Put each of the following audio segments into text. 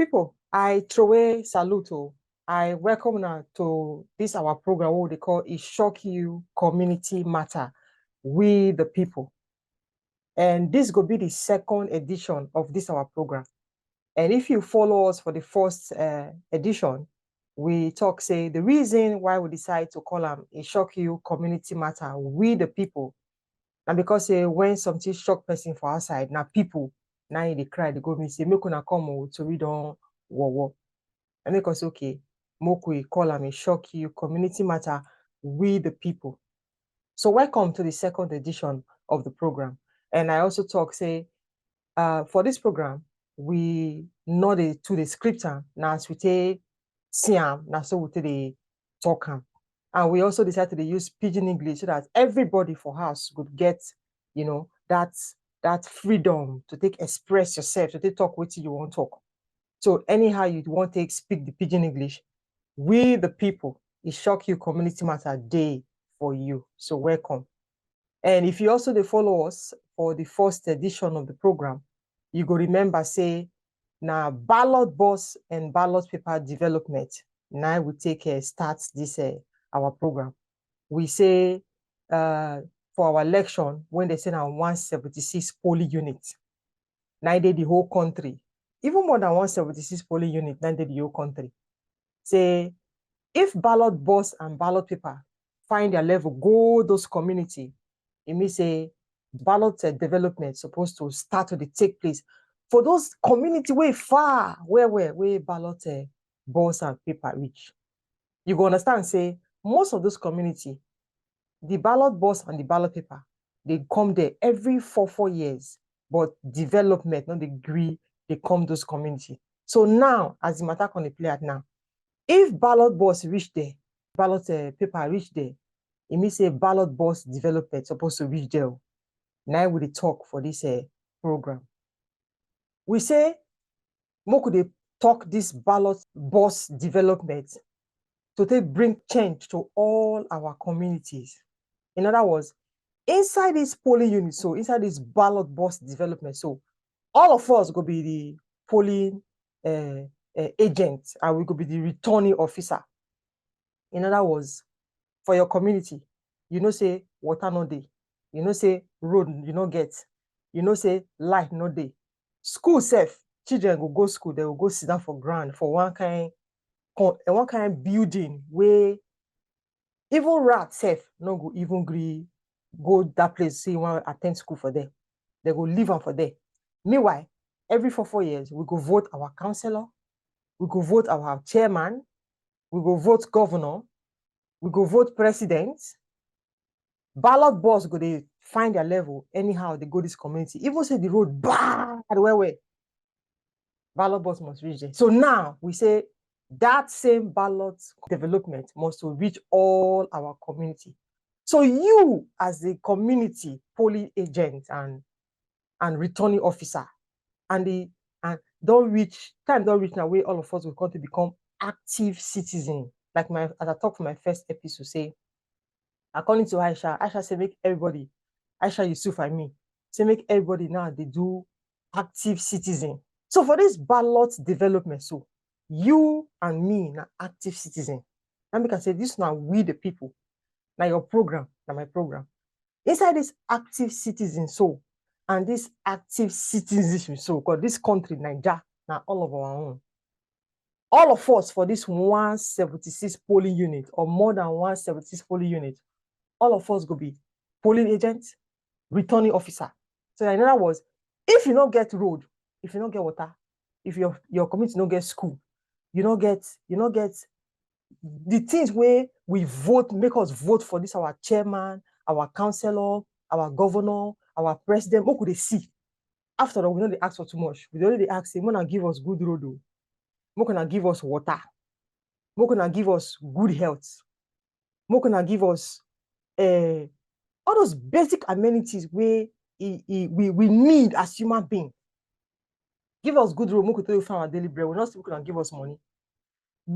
people, I troway salute. I welcome now to this our program, what they call a Shock You Community Matter, We the People. And this will be the second edition of this our program. And if you follow us for the first edition, we talk, say, the reason why we decide to call them a Shock You Community Matter, We the People. And because when something shock person for outside, now people, now they cry, they go and say, make una come to read on war. And make us okay, Mokwe call them a Shock You Community Matter, We the People. So welcome to the second edition of the program. And I also talk, say, for this program, we know to the scripture, now as we take Siam, now so we take the talk. And we also decided to use Pidgin English so that everybody for us could get, that freedom to express yourself, to talk what you want to talk. So anyhow you want to speak the Pidgin English, we the people, it Shock You Community Matter Day for you. So welcome. And if you also follow us for the first edition of the program, you go remember, say, now ballot boss and ballot paper development. Now we take start this our program. We say for our election, when they say now 176 polling units, now they the whole country. Even more than 176 polling units, now they the whole country. Say, if ballot boss and ballot paper find their level, go those community, it means say ballot development supposed to start to take place for those community way far, where ballot boss and paper reach. You go understand, say, most of those community, the ballot boss and the ballot paper, they come there every 4 years, but development, not the degree, they come those community. So now, as the matter can play at now, if ballot boss reach there, ballot paper reach there, it means say ballot boss development supposed to reach there. Now we talk for this program. We say, Moku they talk this ballot boss development to bring change to all our communities. In other words, inside this polling unit, so inside this ballot boss development, so all of us go be the polling agent, and we could be the returning officer. In other words, for your community, say water no day, say road you no get, say light no day. School safe, children go school, they will go sit down for ground for one kind building where even rat safe no go even agree go that place, say you want to attend school for them. They go leave them for there. Meanwhile, every 4 years, we go vote our councillor, we go vote our chairman, we go vote governor, we go vote president. Ballot boss go they find their level anyhow they go this community. Even say the road bad where ballot boss must reach there. So now we say that same ballot development must reach all our community. So you as the community polling agent and returning officer, and don't reach now where all of us will come to become active citizen. Like as I talked for my first episode, say, according to Aisha say make everybody, Aisha Yusuf and me, say make everybody now they do active citizen. So for this ballot development, so you and me now active citizen. And we can say this now we the people. Now your program, now my program. Inside this active citizen, so and this active citizenship, so because this country, Nigeria, now all of our own. All of us for this 176 polling unit or more than 176 polling unit, all of us go be polling agents, returning officer. So in other words, if you don't get road, if you don't get water, if your community don't get school, you don't get the things where we vote, make us vote for this, our chairman, our councillor, our governor, our president, what could they see? After all, we don't ask for too much. We don't ask them, wanna give us good road, more gonna give us water, more gonna give us good health, more gonna give us all those basic amenities where we need as human beings. Give us good road, more could tell you find our daily bread. We're not still gonna give us money.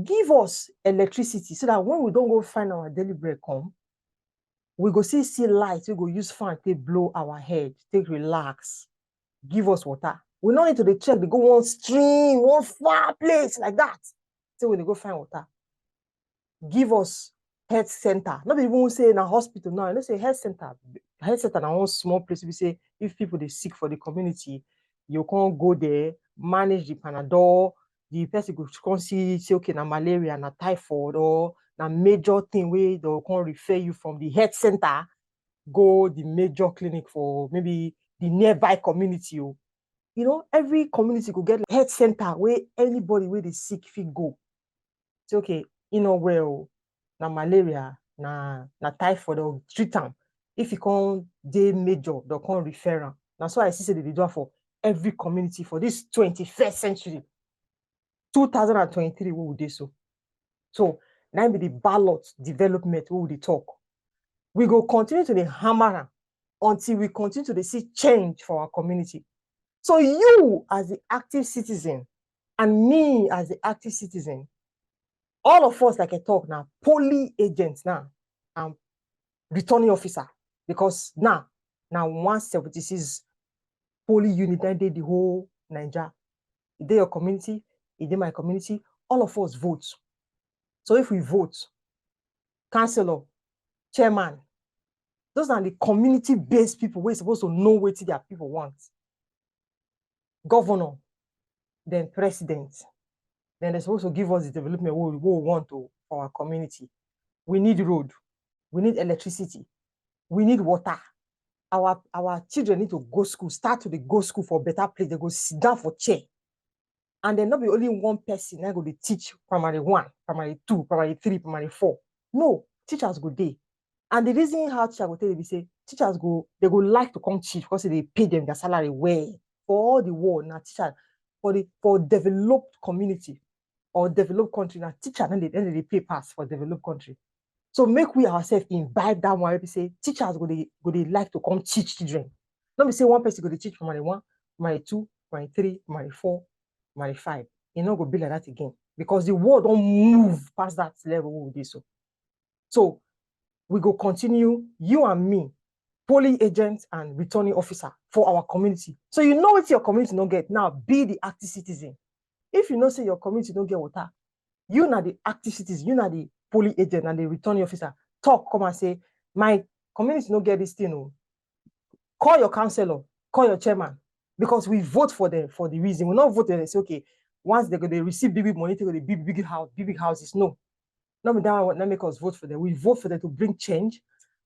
Give us electricity so that when we don't go find our daily bread come, we go see light, we go use fan, take blow our head, take relax. Give us water. We no need to dey check, they go one stream, one far place like that. So when they go find water, give us health center. Not even say in a hospital now. Let's say health center. Health center na one small place. We say if people they sick for the community, you can't go there, manage the Panadol. The person go come see say okay, na malaria, na typhoid, or na major thing where they can refer you from the health center, go the major clinic for maybe the nearby community. You know, every community could get health center where anybody where they sick fit go. Say okay, you know well, na malaria, na typhoid, or treat am. If you can't dey major, they can't refer am. That's why I see say they do it for every community for this 21st century. 2023, what would they so? So now be the ballot development, what would they talk? We go continue to the hammer until we continue to see change for our community. So you as the active citizen and me as the active citizen, all of us, like I talk now, poly agents now, and returning officer, because now 176 poly unit that did the whole Nigeria. It did your community, it did my community, all of us vote. So if we vote, councillor, chairman, those are the community-based people we're supposed to know what their people want. Governor, then president, then they're supposed to give us the development we want to for our community. We need road, we need electricity, we need water. Our children need to go school, start to go school for better place. They go sit down for chair. And then not be only one person that go to teach primary 1, primary 2, primary 3, primary 4. No, teachers go there. And the reason how teachers go tell you, say teachers they go like to come teach because they pay them their salary well for all the world. Now teachers for developed community or developed country, now teachers then they pay pass for developed country. So make we ourselves imbibe that one. We say teachers go they like to come teach children. Let me say one person go to teach primary 1, primary 2, primary 3, primary 4, primary 5. You know go be like that again because the world don't move past that level. So we go continue, you and me, polling agent and returning officer for our community. So you know what your community don't get. Now be the active citizen. If you know say your community don't get water, you not the active citizen, you not the polling agent and the returning officer. Talk, come and say, my community don't get this thing. No. Call your councillor, call your chairman, because we vote for them for the reason. We not vote and say, okay, once they receive big money, they go to big houses. No. Not that make us vote for them. We vote for them to bring change.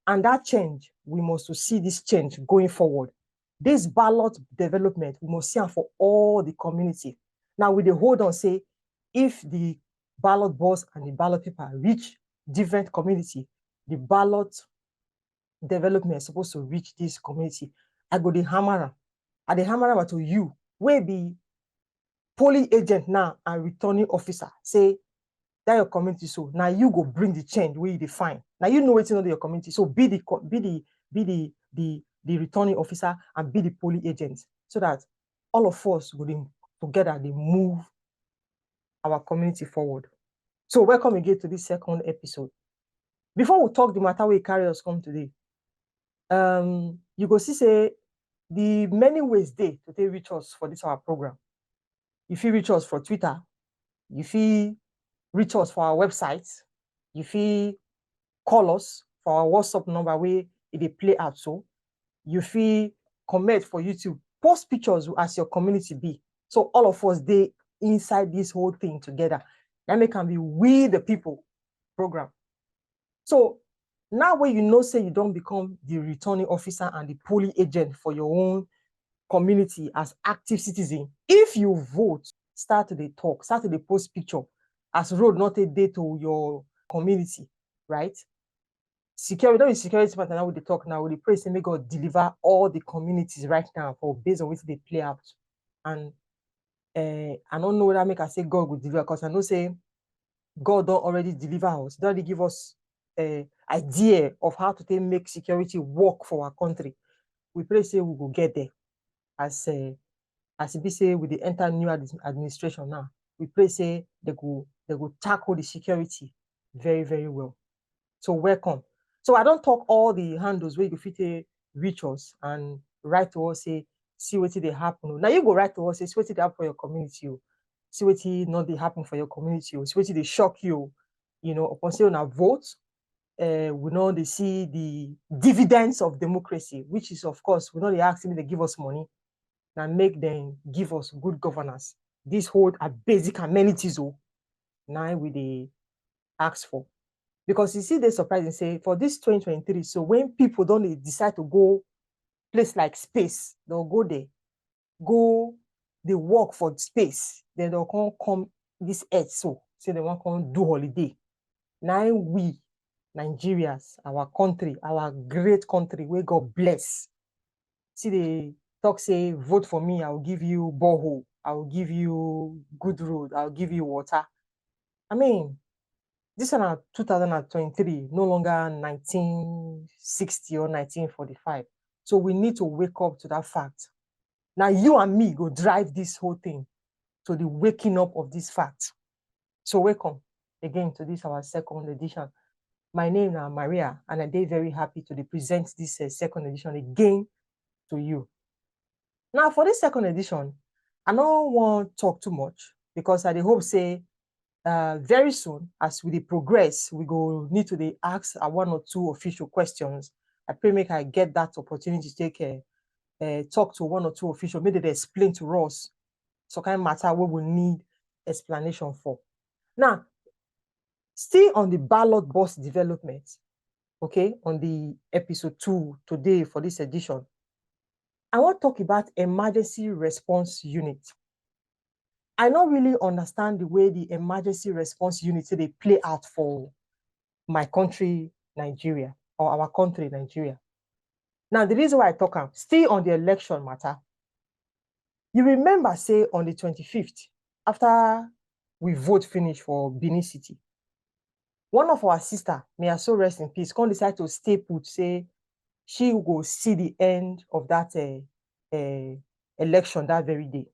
And that change, we must see this change going forward. This ballot development, we must see for all the community. Now, with the hold on, say, if the ballot boss and the ballot paper reach different community, the ballot development is supposed to reach this community. I go the hammer. I the hammer to you, where be polling agent now and returning officer. Say, that your community, so now you go bring the change where you define. Now you know what's in your community, so be the returning officer and be the polling agent, so that all of us will together they move our community forward. So welcome again to this second episode. Before we talk the matter we carry us come today, you go see say the many ways they to take reach us for this our program. If you reach us for Twitter, if you reach us for our website, if you call us for our WhatsApp number where they play out, so you feel comment for YouTube, post pictures as your community be. So all of us they inside this whole thing together. That make can be we the people program. So now when you know say you don't become the returning officer and the polling agent for your own community as active citizen, if you vote, start to the talk, start to the post picture as road not a day to your community, right? Security, don't be security matter now with the talk now. With the pray say may God deliver all the communities right now for based on which they play out. And I don't know whether I make I say God will deliver, because I know say God don't already deliver us. They already give us idea of how to make security work for our country. We pray say we will get there. As it say with the enter new administration now, we pray say they go tackle the security very, very well. So welcome. So I don't talk all the handles where you fit reach us and write to us, say see what they happen. Now you go right to us, see what they happen for your community. See what not they happen for your community. See what they shock you. You know, upon say on a vote, we know they see the dividends of democracy, which is of course we know they ask them they give us money and make them give us good governance. This hold are basic amenities. Now we they ask for. Because you see, they surprise and say for this 2023, so when people don't decide to go place like space, they'll go there, they work for space, then they'll come this earth, so say they want to come do holiday. Now we, Nigerians, our country, our great country, where God bless. See, they talk, say, vote for me, I'll give you borehole, I'll give you good road, I'll give you water. I mean, this is 2023, no longer 1960 or 1945. So we need to wake up to that fact. Now you and me go drive this whole thing to the waking up of this fact. So welcome again to this our second edition. My name is Maria, and I'm very happy to present this second edition again to you. Now for this second edition, I don't want to talk too much because I hope say very soon, as we progress, we go need to ask one or two official questions. I pray make I get that opportunity to take talk to one or two officials, maybe they explain to us some kind of matter what we need explanation for. Now, still on the ballot box development, okay, on the episode 2 today for this edition, I want to talk about emergency response unit. I don't really understand the way the emergency response units they play out for my country, Nigeria, or our country, Nigeria. Now, the reason why I talk still on the election matter, you remember, say, on the 25th, after we vote finish for Benin City, one of our sister, may her soul rest in peace, can decide to stay put, say, she will go see the end of that election that very day.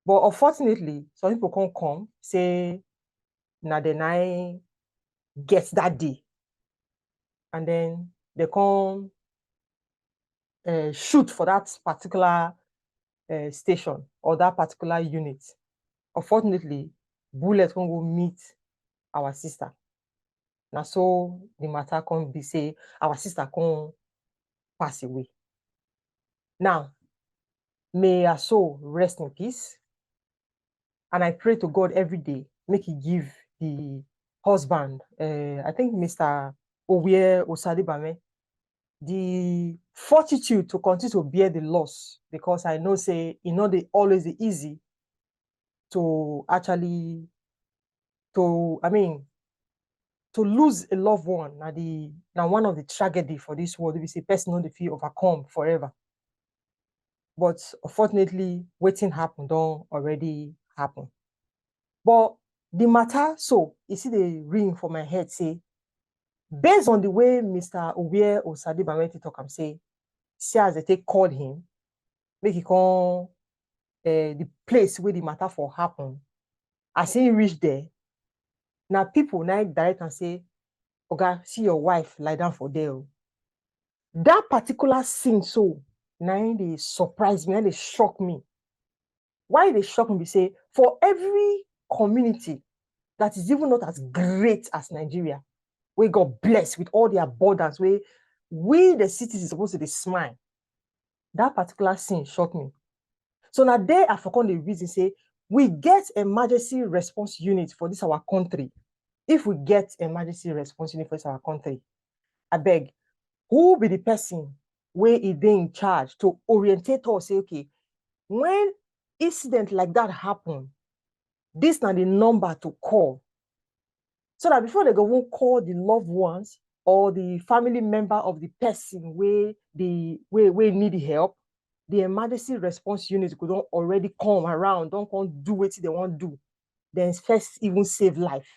But unfortunately, some people can't come, say, now then I get that day. And then they come shoot for that particular station or that particular unit. Unfortunately, bullet can go meet our sister. Now, so the matter can be say our sister can pass away. Now, may her soul rest in peace. And I pray to God every day, make He give the husband, I think Mr. Owie Osadibame, the fortitude to continue to bear the loss, because I know say they always easy to actually to lose a loved one. Now one of the tragedy for this world, we say person on the feel overcome forever. But unfortunately, waiting happened don't already happen. But the matter, so you see the ring for my head say, based on the way Mr. Owie Osadibame talk, I'm say as they take called him, make he come the place where the matter for happen. As he reach there, now people now direct and say, okay, see your wife lie down for there. That particular scene, so now they surprise me and they shock me. Why they shock me? They say for every community that is even not as great as Nigeria, we got blessed with all the abundance, where we the citizens supposed to be smile. That particular scene shocked me. So now there I forgot the reason say we get emergency response unit for this our country. If we get emergency response unit for this our country, I beg, who will be the person where is in charge to orientate us? Say, okay, when incident like that happen, this now the number to call. So that before they go won't call the loved ones or the family member of the person where need help, the emergency response unit could don't already come around, don't do what they want to do, then first even save life.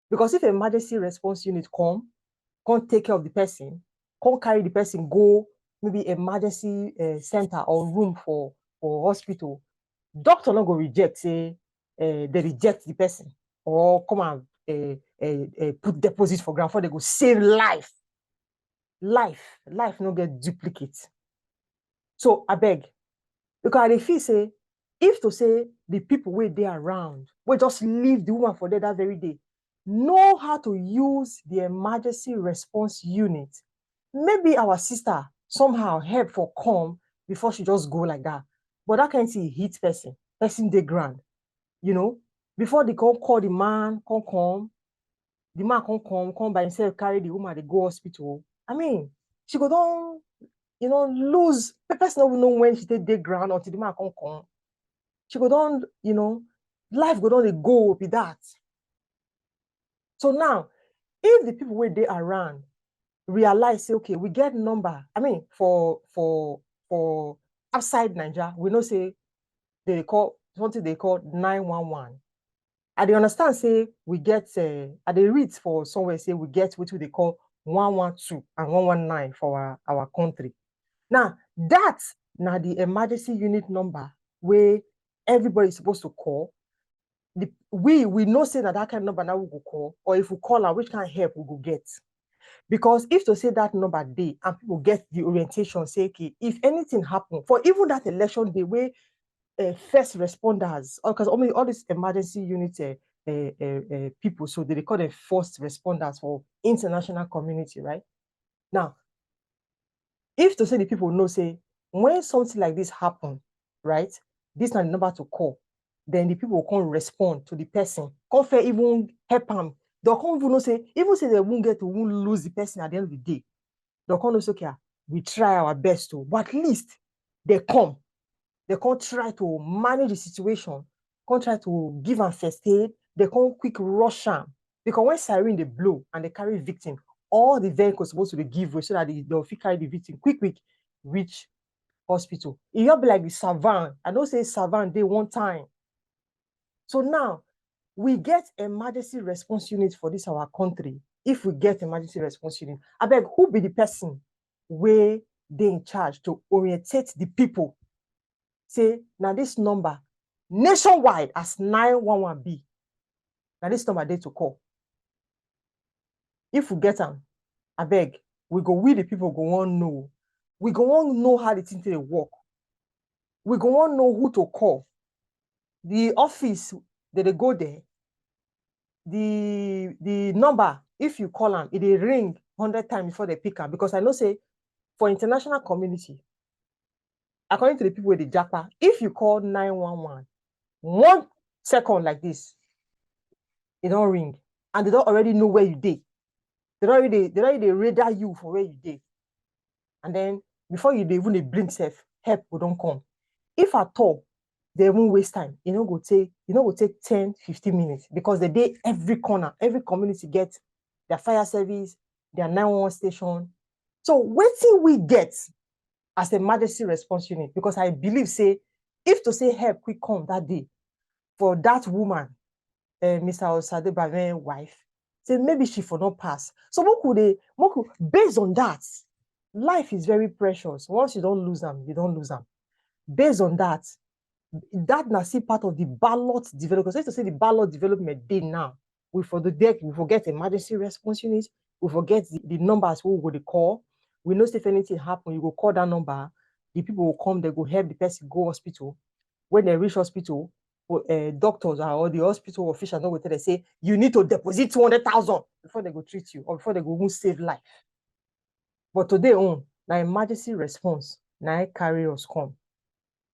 Because if emergency response unit can't take care of the person, can't carry the person, go maybe emergency center or room for hospital, doctor not go reject, say they reject the person or come and put deposit for ground for they go save life. Life no get duplicate. So I beg, because they feel say, if to say the people where they around, we just leave the woman for there that very day, know how to use the emergency response unit. Maybe our sister somehow help for come before she just go like that. But that kind of hit person dey ground, you know, before they call the man, come, the man come by himself, carry the woman, they go hospital. I mean, she go down, lose. The person don't know when she take the ground until the man come. She go down, life go down, they go with that. So now, if the people where they around realize, say, okay, we get number. I mean, for outside Nigeria, we know say they call something they call 911. I dey understand, say we get I dey read for somewhere, say we get what they call 112 and 119 for our country. Now, that now the emergency unit number where everybody is supposed to call. We know say that kind of number now we go call, or if we call her, which kind of help we go get. Because if to say that number day and people get the orientation, say, okay, if anything happen, for even that election day where first responders, because all these emergency unit people, so they call them first responders for international community, right? Now, if to say the people know, say, when something like this happen, right, this is not the number to call, then the people will come respond to the person, come fair even help them. They'll come even know, say they won't lose the person at the end of the day. They'll come know, say, okay, we try our best to, but at least they come try to manage the situation, come try to give them first aid, they come quick rush them. Because when siren they blow and they carry victim, all the vehicles supposed to be give way so that they'll carry the victim quick reach hospital. It will be like the savant. I don't say savant day one time. So now we get emergency response unit for this our country. If we get emergency response unit, I beg, who be the person where they in charge to orientate the people? Say, now this number nationwide as 911B. Now this number they to call. If we get them, I beg, we the people go on know. We go on know how the thing they work. We go on know who to call. The office that they go there, the number, if you call them, it ring 100 times before they pick them. Because I know, say, for international community, according to the people with the japa, if you call 911, 1 second like this, it don't ring. And they don't already know where you did. They already radar you for where you did. And then before you even blink self, help will don't come. If at all, they won't waste time. You know, go take 10, 15 minutes, because the day every corner, every community gets their fire service, their 911 station. So waiting we get as emergency response unit, because I believe, say, if to say help quick come that day for that woman, Mr. Osadebame's wife, say maybe she for not pass. So based on that, life is very precious. Once you don't lose them, you don't lose them. Based on that now see part of the ballot development. Let's say the ballot development day now. We forget emergency response units. We forget the numbers who go to call. We know if anything happen, you go call that number. The people will come, they go help the person go hospital. When they reach hospital, doctors or the hospital official know what they say, you need to deposit 200,000 before they go treat you or before they go save life. But today on, now emergency response, now carry us come.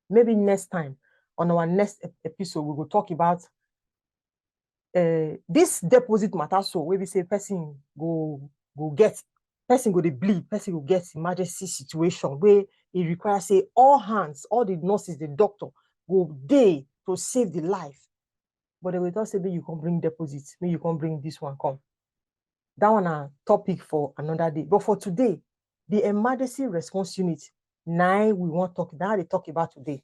Maybe next time on our next episode, we will talk about this deposit matter. So where we say person go dey bleed, person go get emergency situation where it requires, say, all hands, all the nurses, the doctor go dey to save the life. But they will just say, maybe you can bring deposits, maybe you can bring this one come. That one a topic for another day. But for today, the emergency response unit, now we want to talk, now they talk about today.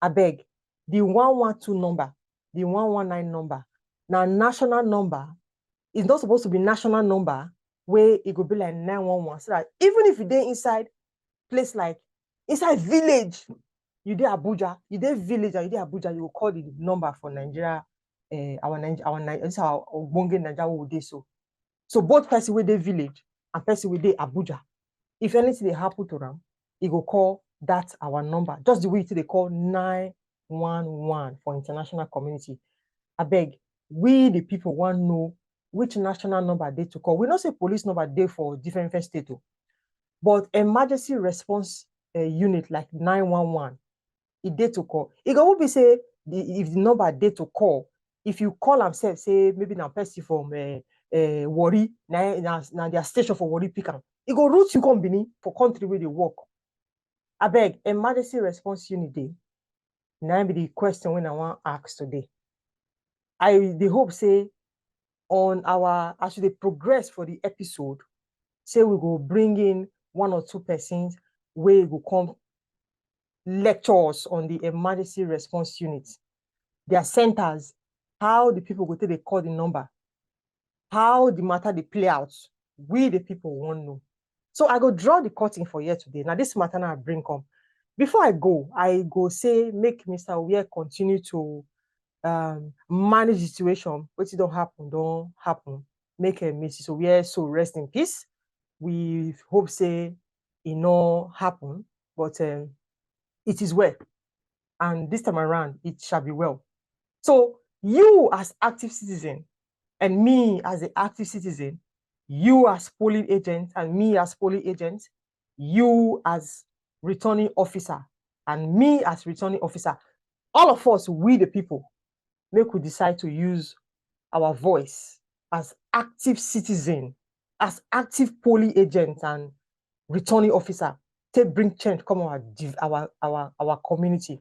I beg, the 112 number, the 119 number, now national number, is not supposed to be national number where it could be like 911. So that even if you're inside place like inside village, you dey Abuja, you dey village or you dey Abuja, you will call the number for Nigeria, our Bonge Nigeria will dey so. So both person with the village and person with the Abuja, if anything they happen to them, he go call That's our number. Just the way they call 911 for international community. I beg, we the people want to know which national number they to call. We not say police number they for different states, but emergency response unit like 911, it did to call. It go be say if the number did to call, if you call themselves, say maybe now person from Warri, now their station for Warri pick up. It go route you company for country where they work. I beg, emergency response unit day. Now be the question when I want to ask today. I the hope say on our as we progress for the episode, say we go bring in 1 or 2 persons where will come lectures on the emergency response units, their centers, how the people go take they call the number, how the matter they play out. We the people won't know. So I go draw the curtain for here today. Now this matter now I bring come. Before I go say make Mr. Weir continue to manage the situation. What don't happen. Make a Mrs. Weir so rest in peace. We hope say it no happen, but it is well. And this time around, it shall be well. So you as active citizen and me as an active citizen, you as polling agent and me as polling agent, you as returning officer and me as returning officer, all of us, we the people, make we decide to use our voice as active citizen, as active polling agent and returning officer to bring change come our community.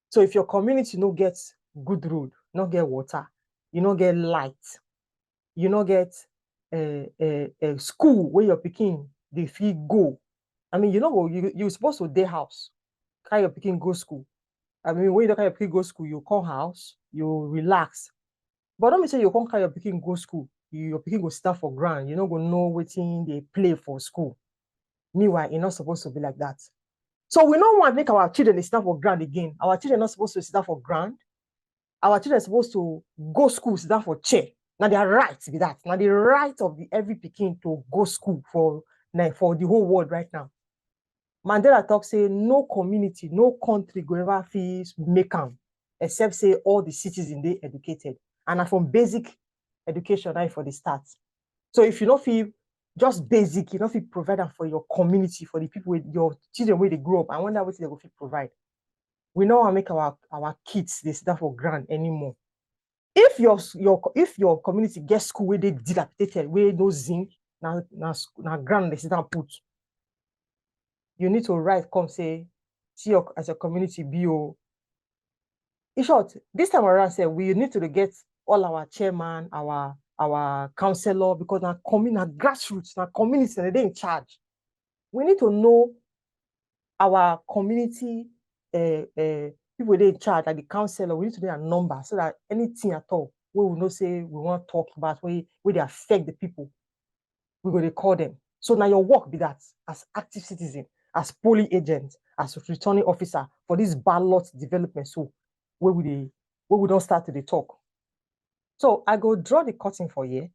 So if your community no get good road, no get water, you no get light, you no get a school where your pikin they feel go. I mean, you know, you're supposed to day house, carry your pikin go school. I mean, when you don't carry your pikin go school, you come house, you relax. But don't me say you can't carry your pikin go school, your pikin go start for ground, you not go know what they play for school. Meanwhile, it's not supposed to be like that. So we don't want to make our children stand for ground again. Our children are not supposed to stand for ground. Our children are supposed to go school, stand for chair. Now they are right to be that. Now the right of every Peking to go school for the whole world right now. Mandela talk say no community, no country go ever feel make them except say all the citizens they educated. And from basic education right for the start. So if you don't feel just basic, you don't feel provide them for your community, for the people with your children where they grow up. I wonder what they will feel provide. We don't want to make our kids they stand for ground anymore. If your community gets school where they dilapidated, where no zinc, now ground they sit down put. You need to write, come say, see as a community BO. In short, this time around, say we need to get all our chairman, our councillor, because now grassroots, now community, they're in charge. We need to know our community people they in charge, like the councillor. We need to know a number so that anything at all we will not say we want to talk about where they affect the people, we're going to call them. So now your work be that as active citizen, as polling agent, as returning officer for this ballot development. So where we don't start to the talk. So I go draw the curtain for you.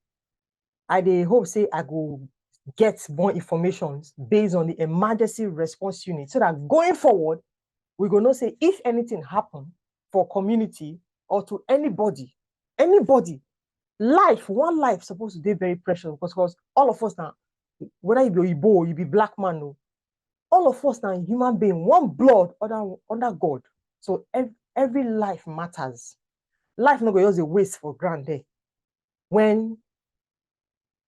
I hope say I go get more information based on the emergency response unit so that going forward, we're going to say if anything happen for community or to anybody, one life supposed to be very precious because all of us now, whether you be Igbo, you be black man, no, all of us now human being, one blood under God. So every life matters. Life not going to just a waste for granted. When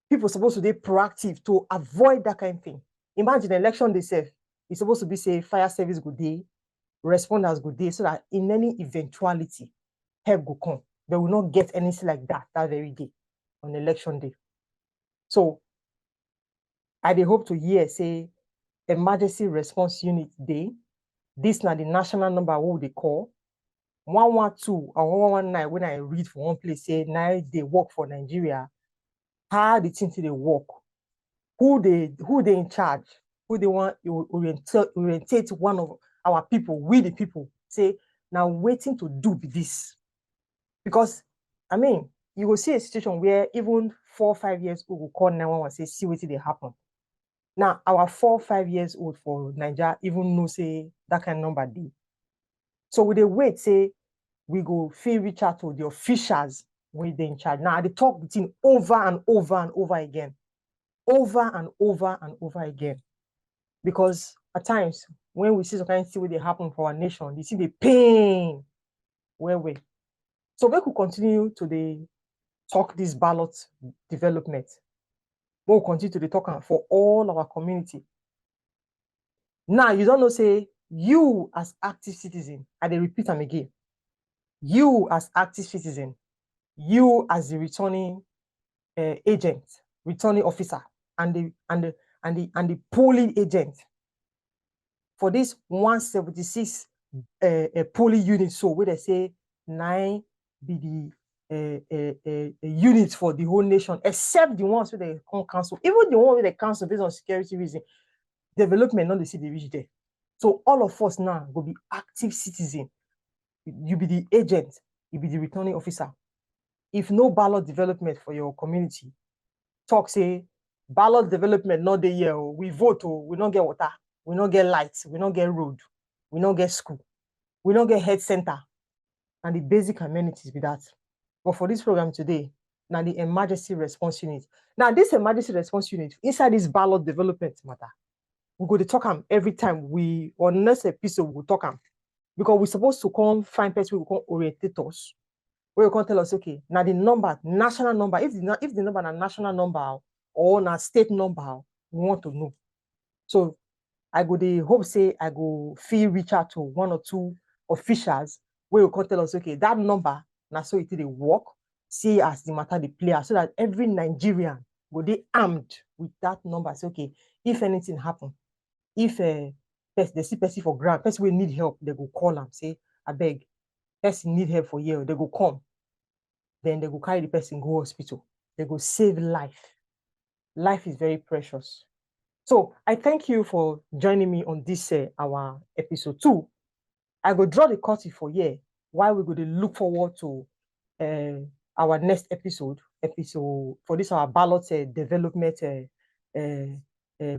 people supposed to be proactive to avoid that kind of thing. Imagine election they say it's supposed to be say fire service good day, responders good day, so that in any eventuality, help go come. They will not get anything like that very day on election day. So I hope to hear say emergency response unit day. This now the national number what they call 112 or 119 when I read for one place say now they work for Nigeria. How the thing they work, who they in charge, who they want orientate one of our people, we the people, say now waiting to do this. Because I mean, you will see a situation where even 4 or 5 years old will call 911 and say, see what they happen. Now, our 4, 5 years old for Nigeria even know say that kind of number dey. So we dey wait say we go fit reach out to the officials wey dey in charge. Now, I dey talk the thing over and over and over again. Over and over and over again. Because at times, when we see some kind of thing wey dey happen for our nation, you see the pain well. So make we continue to dey talk this ballot development. We'll continue to dey talk am for all our community. Now, you don't know, say, you as active citizen, I dey repeat am again, you as active citizen, you as the returning agent, returning officer, and the polling agent for this 176 polling units, so where they say 9 be the units for the whole nation, except the ones where they come council. Even the one where they council based on security reason, development not dey see the reach there. So all of us now will be active citizen. You be the agent, you be the returning officer. If no ballot development for your community, talk say ballot development not dey here. We vote, we don't get water, we don't get lights, we don't get road, we don't get school, we don't get health center, and the basic amenities be that. But for this program today, now the emergency response unit. Now, this emergency response unit inside this ballot development matter, we go to talk them every time we on next episode we will talk them, because we're supposed to come find person who will orientate us, where you can tell us, okay, now the number, national number, if the number na national number or na state number, we want to know. So I go dey hope say I go feel reach out to 1 or 2 officials where you can tell us, okay, that number now so it dey work, see as the matter the player, so that every Nigerian go dey armed with that number. Say, okay, if anything happen, if they see person for ground, person will need help, they go call them, say, I beg, person need help for here, they go come. Then they go carry the person go hospital. They go save life. Life is very precious. So I thank you for joining me on this our episode 2. I go draw the curtain for here while we go to look forward to our next episode for this our ballot development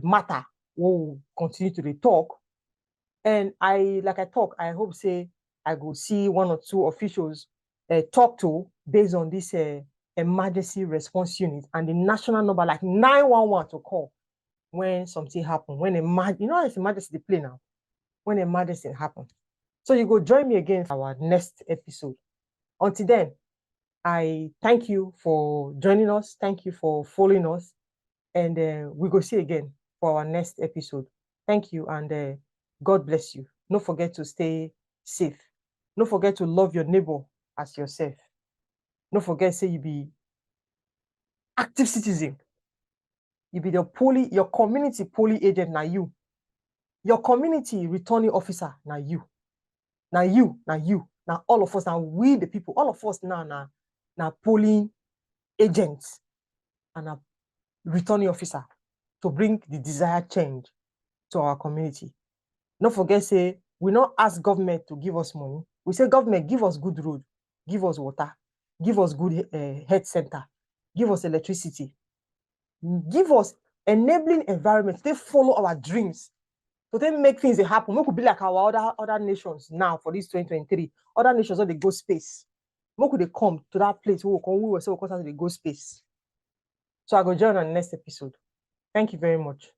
matter. We'll continue to talk. And I hope say I go see 1 or 2 officials talk to based on this emergency response unit and the national number like 911 to call when something happen. When you know it's emergency they play now. When emergency happen. So you go join me again for our next episode. Until then, I thank you for joining us. Thank you for following us. And we go see again for our next episode. Thank you, and God bless you. Don't forget to stay safe. Don't forget to love your neighbor as yourself. Don't forget say you be active citizen. You be your community polling agent, now you. Your community returning officer, now you. Now you. Now all of us, now we the people, all of us now polling agents and a returning officer to bring the desired change to our community. Don't forget, say, we not ask government to give us money. We say, government, give us good road, give us water, give us good health center, give us electricity, give us enabling environment. They follow our dreams. So they make things happen. We could be like our other nations now for this 2023. Other nations where they go space. When could they come to that place where we say they go space? So I go join on the next episode. Thank you very much.